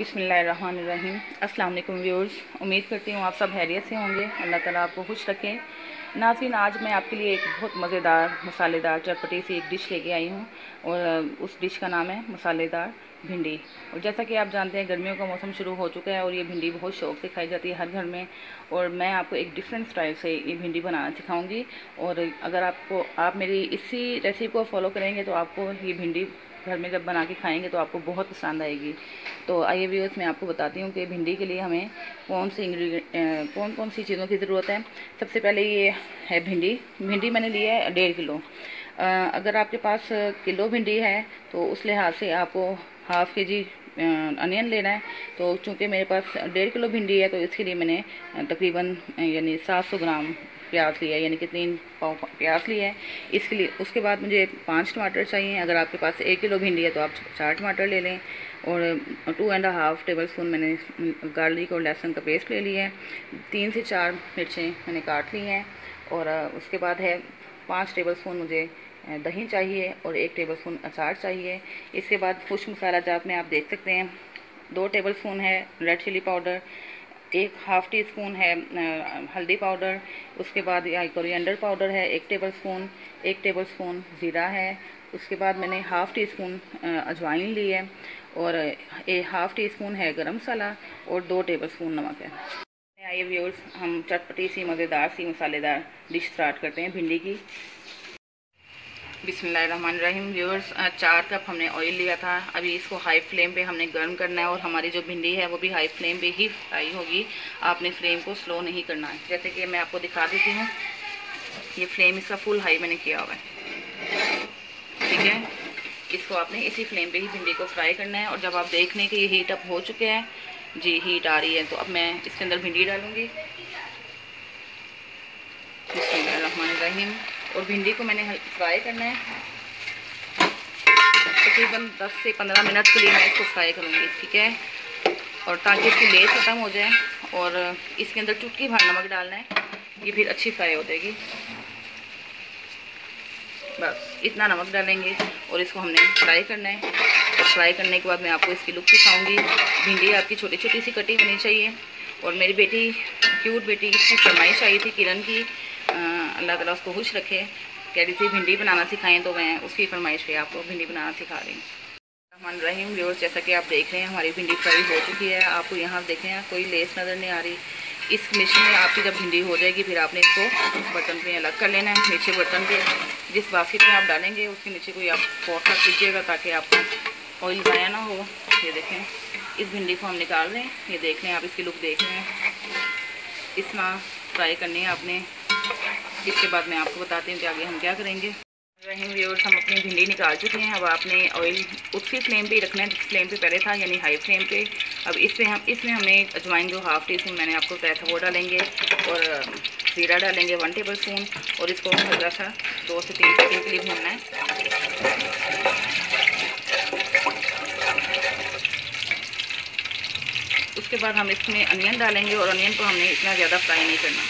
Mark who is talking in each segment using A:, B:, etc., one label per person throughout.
A: बिस्मिल्लाहिर्रहमानिर्रहीम। अस्सलाम वालेकुम व्यूअर्स, उम्मीद करती हूँ आप सब खैरियत से होंगे। अल्लाह ताला आपको खुश रखे। नाज़रीन, आज मैं आपके लिए एक बहुत मज़ेदार मसालेदार चटपटी सी एक डिश लेके आई हूँ और उस डिश का नाम है मसालेदार भिंडी। और जैसा कि आप जानते हैं गर्मियों का मौसम शुरू हो चुका है और ये भिंडी बहुत शौक़ से खाई जाती है हर घर में। और मैं आपको एक डिफरेंट स्टाइल से ये भिंडी बनाना सिखाऊंगी। और अगर आप मेरी इसी रेसिपी को फॉलो करेंगे तो आपको ये भिंडी घर में जब बना के खाएंगे तो आपको बहुत पसंद आएगी। तो आइए व्यूअर्स, मैं आपको बताती हूँ कि भिंडी के लिए हमें कौन सी चीज़ों की ज़रूरत है। सबसे पहले ये है भिंडी मैंने लिया है 1.5 किलो। अगर आपके पास किलो भिंडी है तो उस लिहाज से आपको हाफ़ के जी अनियन लेना है। तो चूँकि मेरे पास 1.5 किलो भिंडी है तो इसके लिए मैंने तकरीबन यानी 700 ग्राम प्याज लिया है, यानी कि 3 पाव प्याज लिया है इसके लिए। उसके बाद मुझे 5 टमाटर चाहिए। अगर आपके पास 1 किलो भिंडी है तो आप 4 टमाटर ले लें। और 2.5 टेबल स्पून मैंने गार्लिक और लहसुन का पेस्ट ले लिया है। 3 से 4 मिर्चें मैंने काट ली हैं। और उसके बाद है 5 टेबल स्पून मुझे दही चाहिए और 1 टेबल स्पून अचार चाहिए। इसके बाद खुश्क मसाला जात में आप देख सकते हैं 2 टेबल स्पून है red chilli powder, 1/2 teaspoon है हल्दी पाउडर। उसके बाद कोरिएंडर पाउडर है 1 टेबल स्पून, 1 टेबल स्पून ज़ीरा है। उसके बाद मैंने 1/2 टी स्पून अजवाइन ली है और 1/2 टी स्पून है गरम मसाला और 2 टेबल स्पून नमक है। आइए व्यूअर्स, हम चटपटी सी मज़ेदार सी मसालेदार डिश स्टार्ट करते हैं भिंडी की। बिस्मिल्लाहिर्रहमानिर्रहीम। व्यूअर्स, 4 कप हमने ऑयल लिया था। अभी इसको हाई फ्लेम पे हमने गर्म करना है और हमारी जो भिंडी है वो भी हाई फ्लेम पे ही फ्राई होगी। आपने फ्लेम को स्लो नहीं करना है। जैसे कि मैं आपको दिखा देती हूँ, ये फ्लेम इसका फुल हाई मैंने किया हुआ है, ठीक है। इसको आपने इसी फ्लेम पे ही भिंडी को फ्राई करना है। और जब आप देख लें कि ये हीट अप हो चुके हैं, जी हीट आ रही है, तो अब मैं इसके अंदर भिंडी डालूँगी। बिस्मिल्लाहिर्रहमानिर्रहीम। और भिंडी को मैंने फ्राई करना है तकरीबन 10 से 15 मिनट के लिए मैं इसको फ्राई करूँगी, ठीक है। और ताकि इसकी लेस ख़त्म हो जाए। और इसके अंदर चुटकी भर नमक डालना है, ये फिर अच्छी फ्राई हो जाएगी। बस इतना नमक डालेंगे और इसको हमने फ्राई करना है। और फ्राई करने के बाद मैं आपको इसकी लुक दिखाऊंगी। भिंडी आपकी छोटी छोटी सी कटी होनी चाहिए। और मेरी बेटी, क्यूट बेटी, इसकी फरमाइश आई थी किरण की, अल्लाह ताला उसको खुश रखे, कह रही थी भिंडी बनाना सिखाएं, तो मैं उसकी फरमाइश पे आपको भिंडी बनाना सिखा रही हूँ। रहमान व्यूअर्स, जैसा कि आप देख रहे हैं हमारी भिंडी फ्राई हो चुकी है। आपको यहाँ देखें कोई लेस नज़र नहीं आ रही। इस मिश्रण में आपकी जब भिंडी हो जाएगी फिर आपने इसको बर्तन पे अलग कर लेना है। नीचे बर्तन पे जिस बास्केट में आप डालेंगे उसके नीचे कोई आप पॉट रख दीजिएगा ताकि आपको ऑयल ज़ाया ना हो। ये देखें, इस भिंडी को हम निकाल लें। ये देख लें, आप इसकी लुक देख रहे हैं, इतना फ्राई करनी है आपने। इसके बाद मैं आपको बताती हूँ कि आगे हम क्या करेंगे। व्यूअर्स, हम अपनी भिंडी निकाल चुके हैं। अब आपने ऑयल उसी फ्लेम पे ही रखना है जिस फ्लेम पे पहले था, यानी हाई फ्लेम पे। अब इसमें हमने अजवाइन जो 1/2 टी स्पून मैंने आपको बताया था वो डालेंगे और ज़ीरा डालेंगे 1 टेबल स्पून। और इसको हल्का सा 2 से 3 सेकंड के लिए भूनना है। उसके बाद हम इसमें अनियन डालेंगे और अनियन को हमने इतना ज़्यादा फ्राई नहीं करना।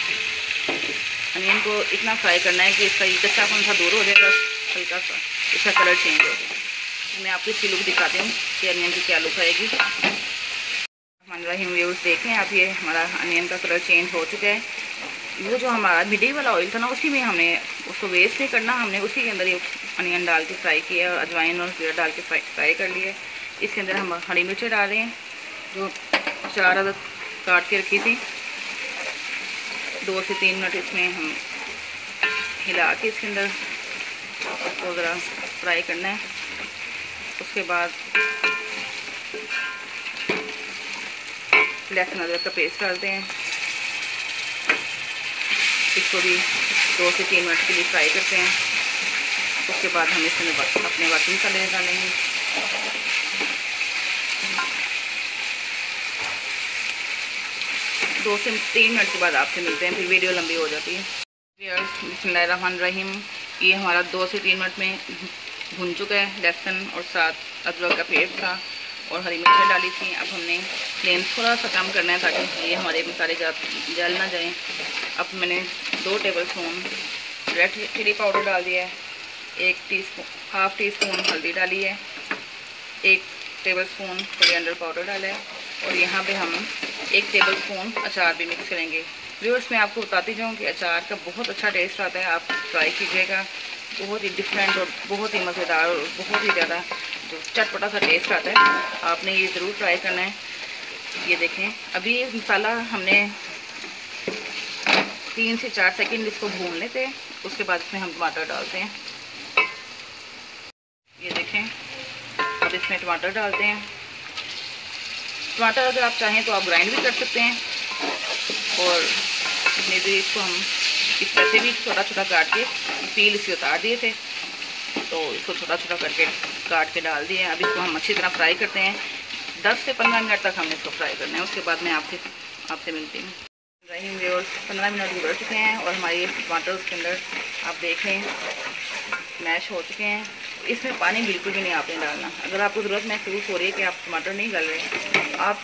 A: अनियन को इतना फ्राई करना है कि इसका कच्चापन सा दूर हो जाएगा, हल्का सा इसका कलर चेंज हो जाएगा। मैं आपको इसकी लुक दिखाती हूँ कि अनियन की क्या लुक आएगी। व्यूअर्स देखें आप, ये हमारा अनियन का कलर चेंज हो चुका है। वो जो हमारा भिंडी वाला ऑयल था ना, उसी में हमने उसको वेस्ट नहीं करना, हमने उसी के अंदर ये अनियन डाल के फ्राई किया और अजवाइन और ज़ीरा डाल के फ्राई कर लिया। इसके अंदर हम हरी मिर्चें डाल रहे हैं जो 4 अदद काट के रखी थी। 2 से 3 मिनट इसमें हम हिला के इसके अंदर उसको ज़रा फ्राई करना है। उसके बाद लहसुन अदरक का पेस्ट डालते हैं। इसको भी 2 से 3 मिनट के लिए फ्राई करते हैं। उसके बाद हम इसमें अपने बाकी मसाले डालेंगे। 2 से 3 मिनट के बाद आपसे मिलते हैं, फिर वीडियो लंबी हो जाती है। बिस्मिल्लाहिर्रहमानिर्रहीम। ये हमारा 2 से 3 मिनट में भुन चुका है। लहसुन और साथ अदरक का पेस्ट था और हरी मिर्च डाली थी। अब हमने फ्लेम थोड़ा सा कम करना है ताकि ये हमारे मसाले जल ना जाएं। अब मैंने 2 tablespoon red chilli powder डाल दिया है, 1/2 टी स्पून हल्दी डाली है, 1 टेबल स्पून कोरिएंडर पाउडर डाला है और यहाँ पे हम 1 टेबल स्पून अचार भी मिक्स करेंगे। व्यूअर्स मैं आपको बताती जाऊँ कि अचार का बहुत अच्छा टेस्ट आता है, आप ट्राई कीजिएगा। बहुत ही डिफरेंट और बहुत ही मज़ेदार और बहुत ही ज़्यादा जो चटपटा सा टेस्ट आता है, आपने ये ज़रूर ट्राई करना है। ये देखें, अभी ये मसाला हमने 3 से 4 सेकंड इसको भून लेते हैं, उसके बाद इसमें हम टमाटर डालते हैं। ये देखें, अब इसमें टमाटर डालते हैं। टमाटर अगर आप चाहें तो आप ग्राइंड भी कर सकते हैं, और इसमें भी इसको हम इस तरह से भी छोटा छोटा काट के पील इससे उतार दिए थे, तो इसको छोटा छोटा करके काट के डाल दिए। अब इसको हम अच्छी तरह फ्राई करते हैं। 10 से 15 मिनट तक हमने इसको फ्राई करना है, उसके बाद मैं आपसे मिलती हूँ। 15 मिनट गुजर चुके हैं और हमारे टमाटर उसके अंदर आप देख रहे हैं मैश हो चुके हैं। इसमें पानी बिल्कुल भी नहीं आपने डालना। अगर आपको ज़रूरत महसूस हो रही है कि आप टमाटर नहीं गल रहे, आप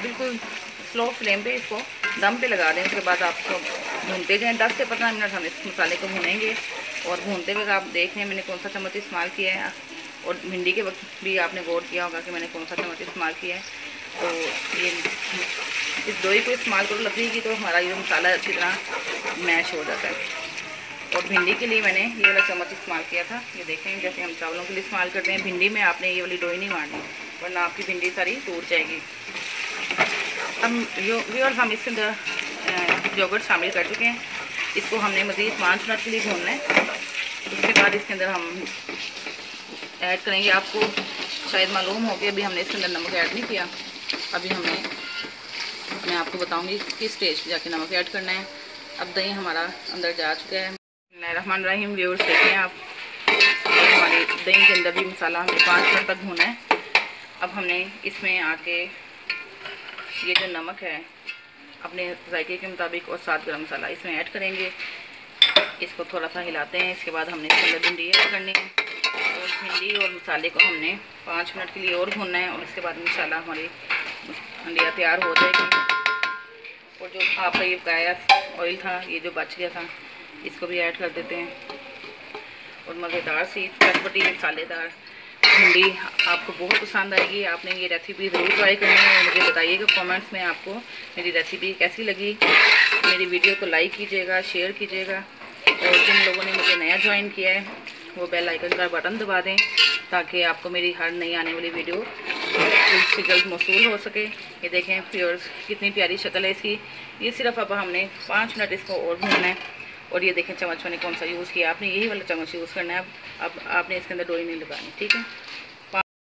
A: बिल्कुल स्लो फ्लेम पे इसको दम पे लगा दें। उसके बाद आपको भूनते जाएँ। 10 से 15 मिनट हम इस मसाले को भूनेंगे, और भूनते हुए आप देख रहे हैं मैंने कौन सा चम्मच इस्तेमाल किया है, और भिंडी के वक्त भी आपने गौर किया होगा कि मैंने कौन सा चम्मच इस्तेमाल किया है। तो ये इस दोई को इस्तेमाल करो लगेगी तो हमारा ये मसाला अच्छी तरह मैश हो जाता है। और भिंडी के लिए मैंने ये वाला चम्मच इस्तेमाल किया था। ये देखें, जैसे हम चावलों के लिए इस्तेमाल करते हैं, भिंडी में आपने ये वाली डोई नहीं मारनी, वरना आपकी भिंडी सारी टूट जाएगी। अब हम इसके अंदर योगर्ट शामिल कर चुके हैं। इसको हमने मज़ीद 5 मिनट के लिए भूनना है। उसके बाद इसके अंदर हम ऐड करेंगे, आपको शायद मालूम हो कि अभी हमने इसके अंदर नमक ऐड नहीं किया। अभी मैं आपको बताऊंगी किस स्टेज पे जाके नमक ऐड करना है। अब दही हमारा अंदर जा चुका है। बिस्मिल्लाहिर्रहमानिर्रहीम। व्यूअर्स देखें आप, हमारी दही के अंदर भी मसाला हमें 5 मिनट तक भूना है। अब हमने इसमें आके ये जो नमक है अपने जायके के मुताबिक और 7 गरम मसाला इसमें ऐड करेंगे। इसको थोड़ा सा हिलाते हैं। इसके बाद हमने इसके अंदर भिंडी ऐड करनी है, और भिंडी और मसाले को हमने 5 मिनट के लिए और भूनना है, और इसके बाद इंशाल्लाह हमारी हंडिया तैयार हो जाएगी। और जो आपका ये बकाया ऑयल था, ये जो बच गया था, इसको भी ऐड कर देते हैं। और मज़ेदार सी चटपटी मसालेदार भिंडी आपको बहुत पसंद आएगी। आपने ये रेसिपी ज़रूर ट्राई करनी है, और मुझे बताइएगा कमेंट्स में आपको मेरी रेसिपी कैसी लगी। मेरी वीडियो को लाइक कीजिएगा, शेयर कीजिएगा, और जिन लोगों ने मुझे नया ज्वाइन किया है वो बेल आइकन का बटन दबा दें, ताकि आपको मेरी हर नई आने वाली वीडियो जल्द से जल्द मौसूल हो सके। ये देखें व्यूअर्स, कितनी प्यारी शक्ल है इसकी। ये सिर्फ अब हमने 5 मिनट इसको और भूनना है। और ये देखें चम्मच मैंने कौन सा यूज़ किया, आपने यही वाला चम्मच यूज़ करना है। अब आपने इसके अंदर डोरी नहीं लगानी, ठीक है।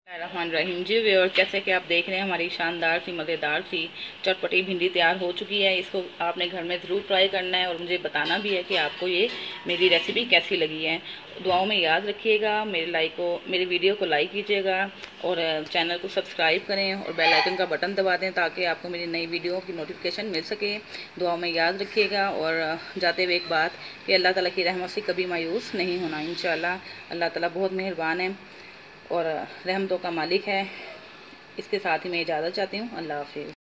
A: बिस्मिल्लाहिर्रहमानिर्रहीम। जी व्यूअर्स, जैसे कि आप देख रहे हैं हमारी शानदार सी मज़ेदार सी चटपटी भिंडी तैयार हो चुकी है। इसको आपने घर में ज़रूर ट्राई करना है, और मुझे बताना भी है कि आपको ये मेरी रेसिपी कैसी लगी है। दुआओं में याद रखिएगा, मेरी वीडियो को लाइक कीजिएगा, और चैनल को सब्सक्राइब करें, और बेल आइकन का बटन दबा दें, ताकि आपको मेरी नई वीडियो की नोटिफिकेशन मिल सके। दुआओं में याद रखिएगा। और जाते हुए एक बात कि अल्लाह ताला की रहमत से कभी मायूस नहीं होना इंशाअल्लाह। अल्लाह ताला बहुत मेहरबान है और रहमतों का मालिक है। इसके साथ ही मैं इजाज़त चाहती हूँ। अल्लाह हाफ़िज़।